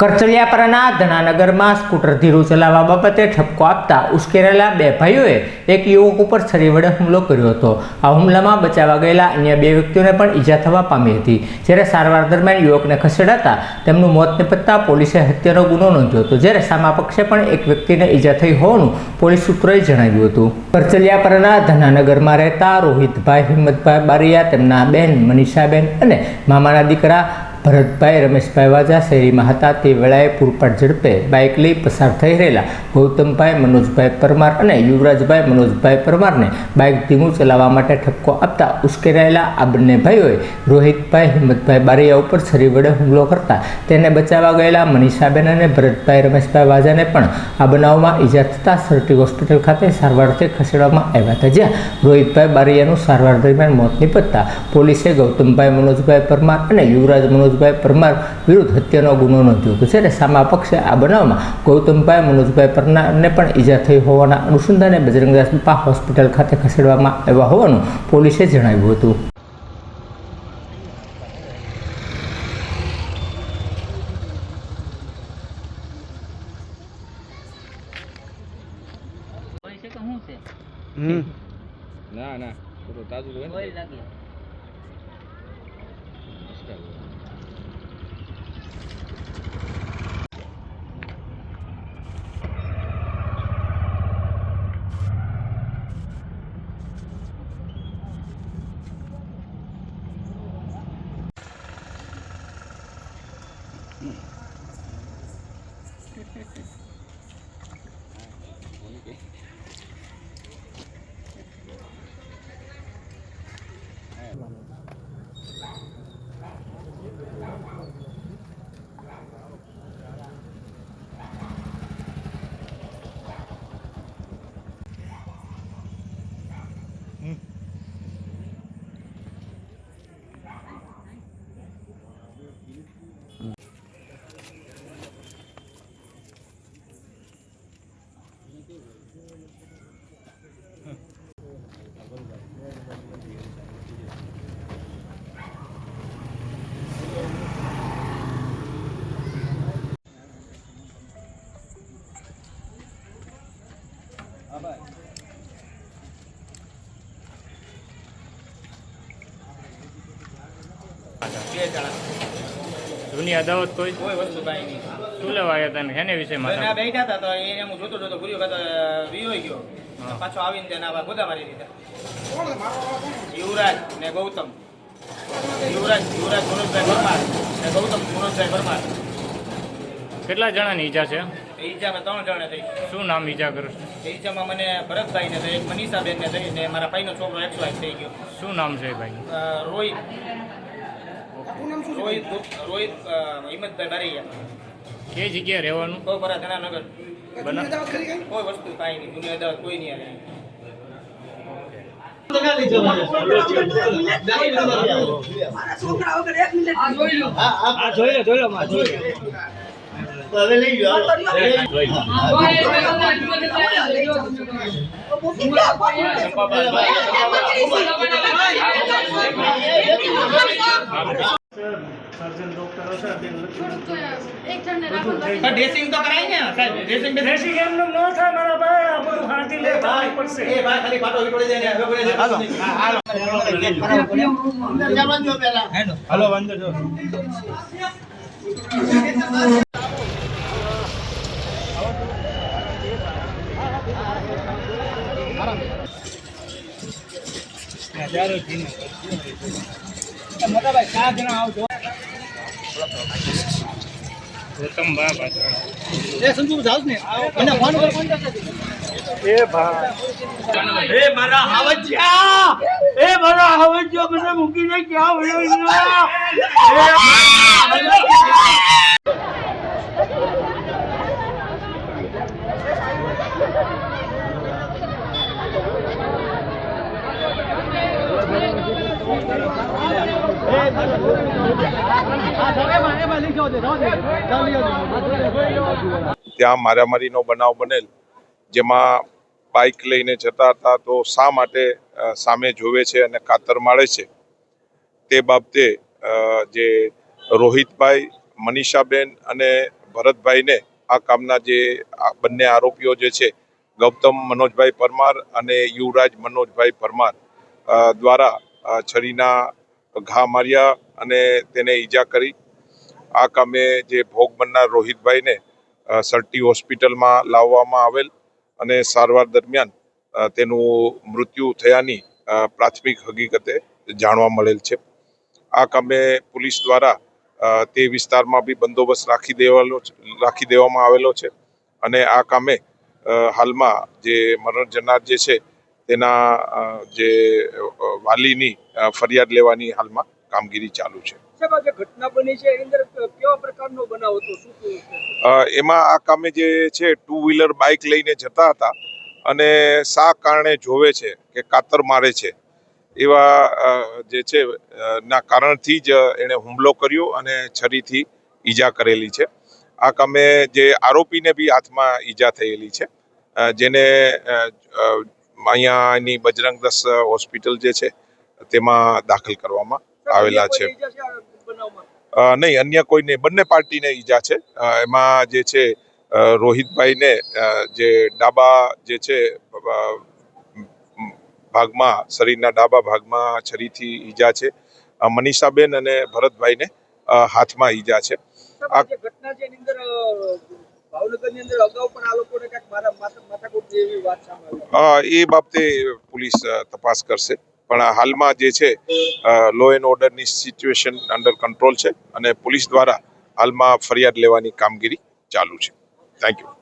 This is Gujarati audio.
કરચલિયાપરાના ધનાનગરમાં સ્કૂટર ધીરું ચલાવવા બાબતે ઠપકો આપતા ઉશ્કેરેલા બે ભાઈઓએ એક યુવક ઉપર છરી વડે હુમલો કર્યો હતો। આ હુમલામાં બચાવવા ગયેલા અન્ય બે વ્યક્તિઓને પણ ઈજા થવા પામી હતી। જ્યારે સારવાર દરમિયાન યુવકને ખસેડાતા તેમનું મોત નિપજતા પોલીસે હત્યાનો ગુનો નોંધ્યો હતો। જ્યારે સામા પક્ષે પણ એક વ્યક્તિને ઈજા થઈ હોવાનું પોલીસ સૂત્રોએ જણાવ્યું હતું। કરચલિયાપરાના ધનાનગરમાં રહેતા રોહિતભાઈ હિંમતભાઈ બારિયા, તેમના બહેન મનીષાબેન અને મામાના દીકરા ભરતભાઈ રમેશભાઈ વાજા શહેરીમાં હતા। તે વેળાએ પૂરપાટ ઝડપે બાઇક લઈ પસાર થઈ રહેલા ગૌતમભાઈ મનોજભાઈ પરમાર અને યુવરાજભાઈ મનોજભાઈ પરમારને બાઇક ધીમું ચલાવવા માટે ઠપકો આપતા ઉશ્કેરાયેલા આ બંને ભાઈઓએ રોહિતભાઈ હિંમતભાઈ બારિયા ઉપર છરી વડે હુમલો કરતા તેને બચાવવા ગયેલા મનીષાબેન અને ભરતભાઈ રમેશભાઈ વાજાને પણ આ બનાવમાં ઈજા થતાં સરટી હોસ્પિટલ ખાતે સારવારથી ખસેડવામાં આવ્યા હતા। જ્યાં રોહિતભાઈ બારિયાનું સારવાર દરમિયાન મોત નિપજતા પોલીસે ગૌતમભાઈ મનોજભાઈ પરમાર અને યુવરાજ મનોજભાઈ પરમાર વિરુદ્ધ હત્યાનો ગુનો નોંધ્યો હતો। જ્યારે સામા પક્ષે આ બનાવમાં ગૌતમભાઈ મનોજભાઈ પરમારને પણ ઈજા થઈ હોવાના અનુસંધાને બજરંગદાસ બાપા હોસ્પિટલ ખાતે ખસેડવામાં આવ્યા હોવાનું પોલીસે જણાવ્યું હતું। ના ના તો તાજું હોય ને લાગે। જૂની અદાવત કોઈ વસ્તુ કાંઈ નહીં। શું લેવા આવ્યા હતા ને એને વિશે બેઠા હતા તો એને હું જોતો પૂરી વખત વિયો ગયો, પાછો આવીને તેના ગોદા મારી દીધા। યુવરાજ ને ગૌતમ, યુવરાજ મનોજભાઈ પરમાર ને ગૌતમ મનોજભાઈ પરમાર। કેટલા જણાની ઈજા છે? ઈજામાં 3 જણા થઈ। શું નામ ઈજા કરો? ઈજામાં મને ભરતભાઈ ને થઈ, એક મનીષાબેન ને થઈ, ને મારા ભાઈનો છોકરો એક્સવાઇઝ થઈ ગયો। શું નામ છે ભાઈ? રોહિત હિંમતભાઈ બારિયા। કે જગ્યાએ રહેવાનું? બપોરા ધનાનગર। કોઈ વસ્તુ કાંઈ નહીં, જૂની અદાવત કોઈ નહીં આવે। ડ્રેસિંગ તો કરાય ને સાહેબ, ડ્રેસિંગ એમ ન થાય મારા ભાઈ, આ બધું હાથી લે પડશે। એ ભાઈ ખાલી પાટો વિકોડી દે ને હાલો હાલો વાંધો જો મોટા ભાઈ 4 જણા આવજો। ગૌતમ બાબા એ સંજુ જાવ ને મને ફોન પર કોન્ટેક્ટ એ ભાઈ એ મારા હાવજિયા મને મૂકીને ક્યાં વળ્યો? ત્યાં મારામારીનો બનાવ બનેલ, જેમાં બાઇક લઈને જતા હતા તો શા માટે સામે જોવે છે અને કાતર મારે છે તે બાબતે જે રોહિતભાઈ, મનીષાબેન અને ભરતભાઈને આ કામના જે આ બંને આરોપીઓ જે છે ગૌતમ મનોજભાઈ પરમાર અને યુવરાજ મનોજભાઈ પરમાર દ્વારા છરીના ઘા માર્યા અને તેને ઈજા કરી. આ કામે જે ભોગ બનનાર રોહિતભાઈને સરટી હોસ્પિટલમાં લાવવામાં આવેલ અને સારવાર દરમિયાન તેનું મૃત્યુ થયાની પ્રાથમિક હકીકતે જાણવા મળેલ છે. આ કામે પોલીસ દ્વારા તે વિસ્તારમાં બી બંદોબસ્ત રાખી દેવામાં આવેલો છે અને આ કામે હાલમાં જે મરણ જનાર જે છે તેના જે વાલીની ફરિયાદ લેવાની હાલમાં કામગીરી ચાલુ છે. ઘટના બની છે એની અંદર કેવા પ્રકારનો બનાવ હતો, શું એમાં આ કામે જે છે 2 વ્હીલર બાઇક લઈને જતા હતા અને શા કારણે જોવે છે કે કાતર મારે છે એવા જે છે ના કારણથી જ એણે હુમલો કર્યો અને છરીથી ઈજા કરેલી છે. આ કામે જે આરોપીને બી હાથમાં ઈજા થયેલી છે જેને અહીંયા એની બજરંગ દસ હોસ્પિટલ જે છે તેમાં દાખલ કરવામાં આવેલા છે. નહીં, અન્ય કોઈ નહીં, બંને પાર્ટીને ઈજા છે. એમાં જે છે રોહિતભાઈને જે ડાબા જે છે ભાગમાં શરીરના ડાબા ભાગમાં છરીથી ઈજા છે. મનીષાબેન અને ભરતભાઈને હાથમાં ઈજા છે. આ ઘટના છે એની અંદર ભાવનગરની અંદર અગાઉ પણ આ લોકોને કાંઈક માથાકૂટ જેવી વાત સામે આવી. એ બાબતે પોલીસ તપાસ કરશે, પણ હાલમાં જે છે લો એન્ડ ઓર્ડરની સિચ્યુએશન અંડર કંટ્રોલ છે અને પોલીસ દ્વારા હાલમાં ફરિયાદ લેવાની કામગીરી ચાલુ છે. Thank you.